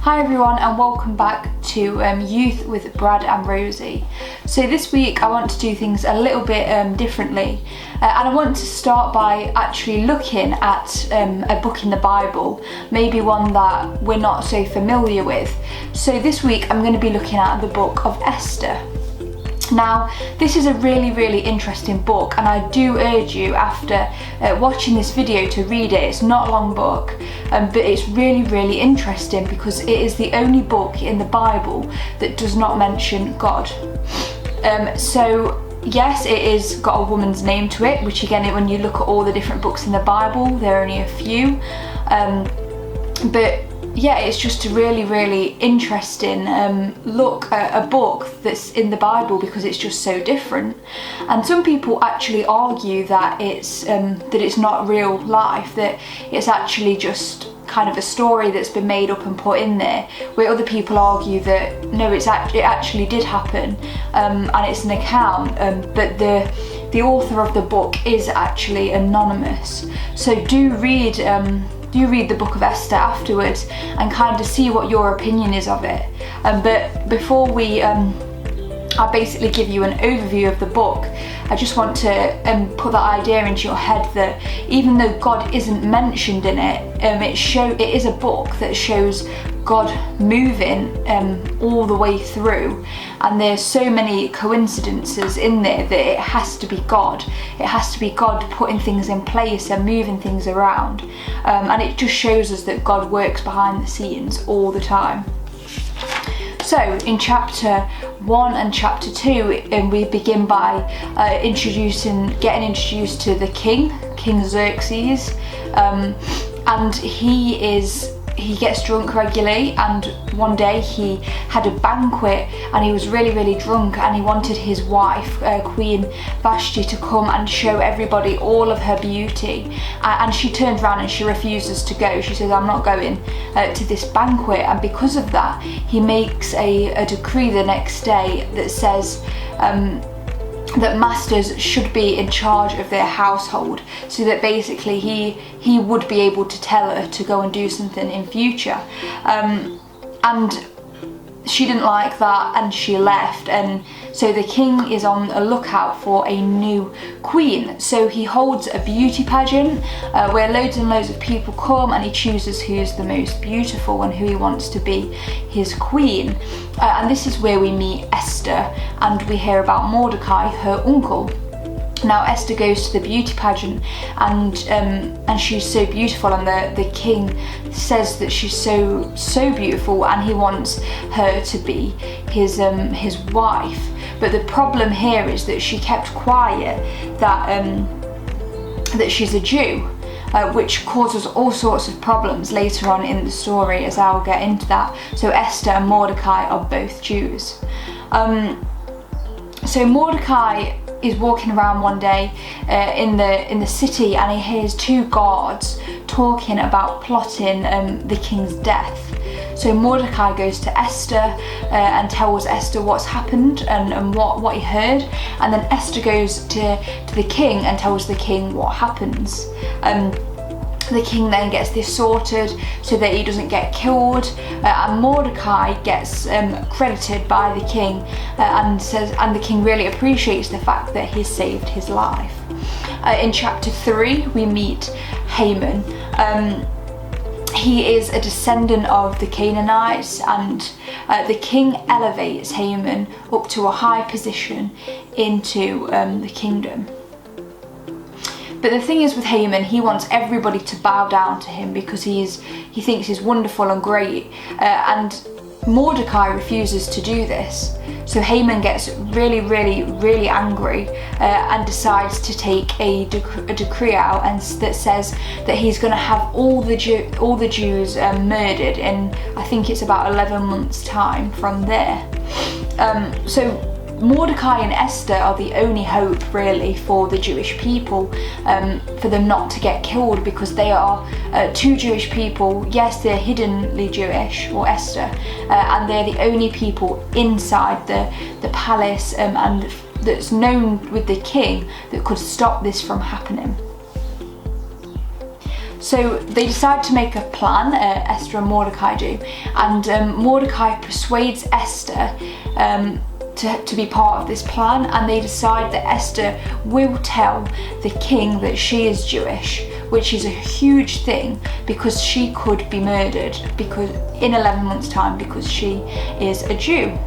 Hi everyone and welcome back to Youth with Brad and Rosie. So this week I want to do things a little bit differently and I want to start by actually looking at a book in the Bible, maybe one that we're not so familiar with. So this week I'm going to be looking at the Book of Esther. Now, this is a really interesting book and I do urge you after watching this video to read it. It's not a long book, but it's really interesting because it is the only book in the Bible that does not mention God. So yes, it is got a woman's name to it, which again, when you look at all the different books in the Bible, there are only a few. But yeah, it's just a really interesting look at a book that's in the Bible because it's just so different. And some people actually argue that it's not real life, that it's actually just kind of a story that's been made up and put in there, where other people argue that no, it actually did happen, and it's an account, but the author of the book is actually anonymous. So do read the Book of Esther afterwards and kind of see what your opinion is of it. But before I basically give you an overview of the book, I just want to put that idea into your head that even though God isn't mentioned in it, it is a book that shows God moving all the way through, and there's so many coincidences in there that it has to be God. It has to be God putting things in place and moving things around, and it just shows us that God works behind the scenes all the time. So in chapter 1 and chapter 2, we begin by getting introduced to the King Xerxes, and he gets drunk regularly, and one day he had a banquet and he was really drunk, and he wanted his wife, Queen Vashti, to come and show everybody all of her beauty, and she turns around and she refuses to go. She says, I'm not going to this banquet. And because of that, he makes a decree the next day that says that masters should be in charge of their household, so that basically he would be able to tell her to go and do something in future. And she didn't like that and she left, and so the king is on a lookout for a new queen. So he holds a beauty pageant where loads and loads of people come, and he chooses who's the most beautiful and who he wants to be his queen. And this is where we meet Esther, and we hear about Mordecai, her uncle. Now Esther goes to the beauty pageant, and she's so beautiful, and the king says that she's so beautiful, and he wants her to be his wife. But the problem here is that she kept quiet that she's a Jew, which causes all sorts of problems later on in the story, as I'll get into that. So Esther and Mordecai are both Jews. So Mordecai is walking around one day in the city, and he hears two guards talking about plotting the king's death. So Mordecai goes to Esther and tells Esther what's happened and what he heard, and then Esther goes to the king and tells the king what happens. The king then gets this sorted so that he doesn't get killed, and Mordecai gets credited by the king, and the king really appreciates the fact that he saved his life. In chapter 3, we meet Haman. He is a descendant of the Canaanites, and the king elevates Haman up to a high position into the kingdom. But the thing is with Haman, he wants everybody to bow down to him because he thinks he's wonderful and great, and Mordecai refuses to do this. So Haman gets really angry and decides to take a decree out, and that says that he's going to have all the Jews murdered in, I think it's about 11 months time from there. So Mordecai and Esther are the only hope really for the Jewish people, for them not to get killed, because they are two Jewish people. Yes, they're hiddenly Jewish, or Esther, and they're the only people inside the palace, and that's known with the king, that could stop this from happening. So they decide to make a plan, Esther and Mordecai do, and Mordecai persuades Esther to be part of this plan, and they decide that Esther will tell the king that she is Jewish, which is a huge thing because she could be murdered because in 11 months' time because she is a Jew.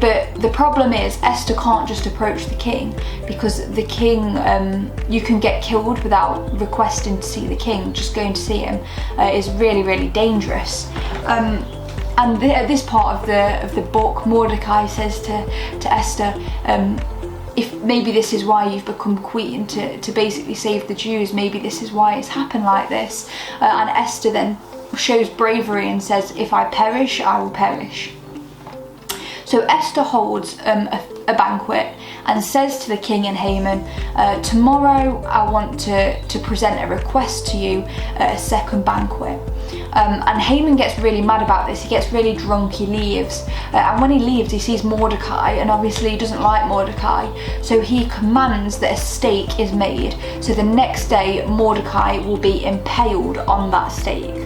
But the problem is Esther can't just approach the king, because the king, you can get killed without requesting to see the king. Just going to see him is really, really dangerous. And at this part of the book, Mordecai says to Esther, if maybe this is why you've become queen, to basically save the Jews, maybe this is why it's happened like this. And Esther then shows bravery and says, if I perish, I will perish. So Esther holds a banquet and says to the king and Haman, tomorrow I want to present a request to you at a second banquet. And Haman gets really mad about this. He gets really drunk, he leaves. And when he leaves, he sees Mordecai, and obviously he doesn't like Mordecai. So he commands that a stake is made. So the next day, Mordecai will be impaled on that stake.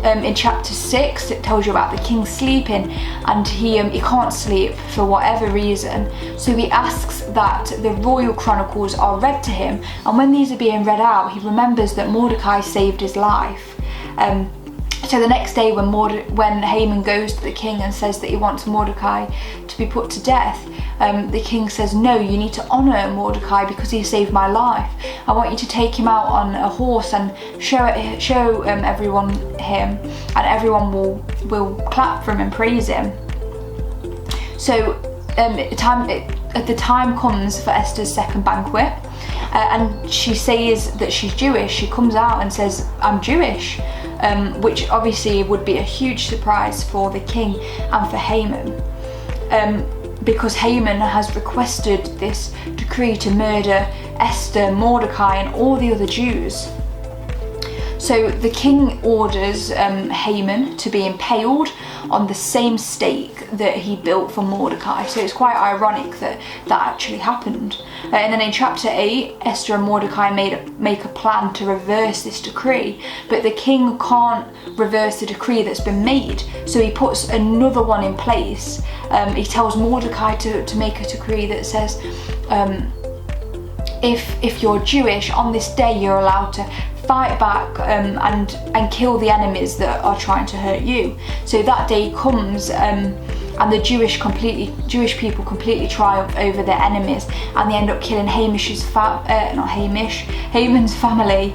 In chapter 6, it tells you about the king sleeping, and he can't sleep for whatever reason. So he asks that the royal chronicles are read to him, and when these are being read out, he remembers that Mordecai saved his life. So the next day when Haman goes to the king and says that he wants Mordecai to be put to death, the king says, no, you need to honour Mordecai because he saved my life. I want you to take him out on a horse and show everyone him, and everyone will clap for him and praise him. So the time comes for Esther's second banquet, and she says that she's Jewish. She comes out and says, I'm Jewish. Which obviously would be a huge surprise for the king and for Haman, because Haman has requested this decree to murder Esther, Mordecai, and all the other Jews. So the king orders Haman to be impaled on the same stake that he built for Mordecai. So it's quite ironic that actually happened. And then in chapter 8, Esther and Mordecai make a plan to reverse this decree, but the king can't reverse the decree that's been made, so he puts another one in place. He tells Mordecai to make a decree that says, if you're Jewish, on this day you're allowed to fight back and kill the enemies that are trying to hurt you. So that day comes, and the Jewish people completely triumph over their enemies, and they end up killing Haman's family,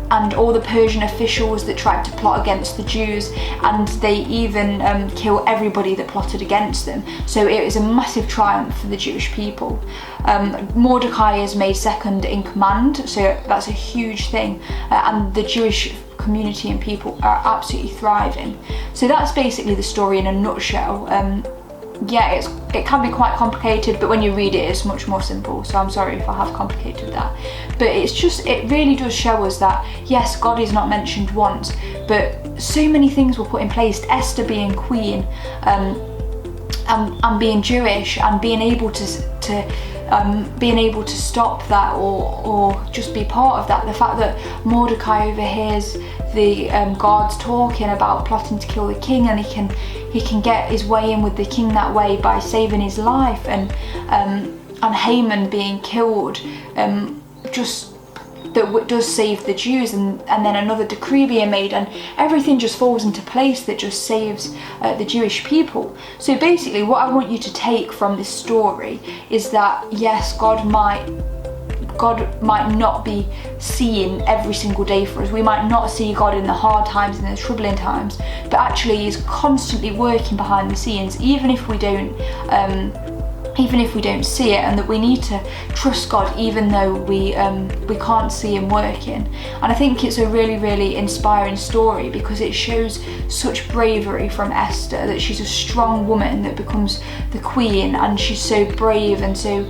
and all the Persian officials that tried to plot against the Jews, and they even kill everybody that plotted against them. So it was a massive triumph for the Jewish people. Mordecai is made second in command, so that's a huge thing, and the Jewish community and people are absolutely thriving. So that's basically the story in a nutshell. It can be quite complicated, but when you read it, it's much more simple. So I'm sorry if I have complicated that. But it really does show us that, yes, God is not mentioned once, but so many things were put in place. Esther being queen, and being Jewish, and being able to stop that or just be part of that. The fact that Mordecai overhears the guards talking about plotting to kill the king, and he can get his way in with the king that way by saving his life, and Haman being killed, just that does save the Jews, and then another decree being made, and everything just falls into place that just saves the Jewish people. So basically what I want you to take from this story is that, yes, God might not be seen every single day for us. We might not see God in the hard times and the troubling times, but actually He's constantly working behind the scenes, even if we don't see it, and that we need to trust God even though we can't see Him working. And I think it's a really, really inspiring story because it shows such bravery from Esther, that she's a strong woman that becomes the queen, and she's so brave and so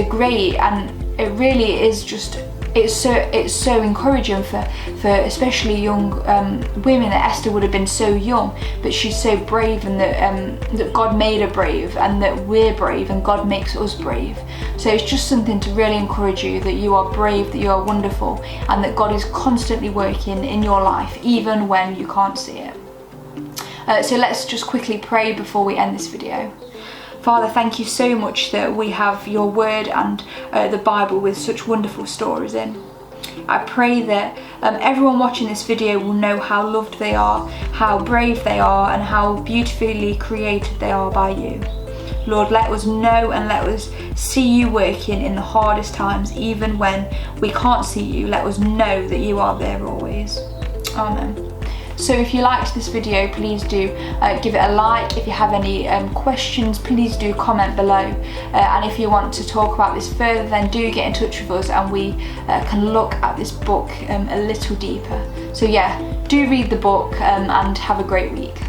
great, and it really is just, it's so encouraging for especially young women, that Esther would have been so young, but she's so brave, and that God made her brave, and that we're brave, and God makes us brave. So it's just something to really encourage you, that you are brave, that you are wonderful, and that God is constantly working in your life, even when you can't see it. So let's just quickly pray before we end this video. Father, thank you so much that we have your word and the Bible with such wonderful stories in. I pray that everyone watching this video will know how loved they are, how brave they are, and how beautifully created they are by you. Lord, let us know and let us see you working in the hardest times, even when we can't see you. Let us know that you are there always. Amen. So if you liked this video, please do give it a like. If you have any questions, please do comment below. And if you want to talk about this further, then do get in touch with us, and we can look at this book a little deeper. So yeah, do read the book and have a great week.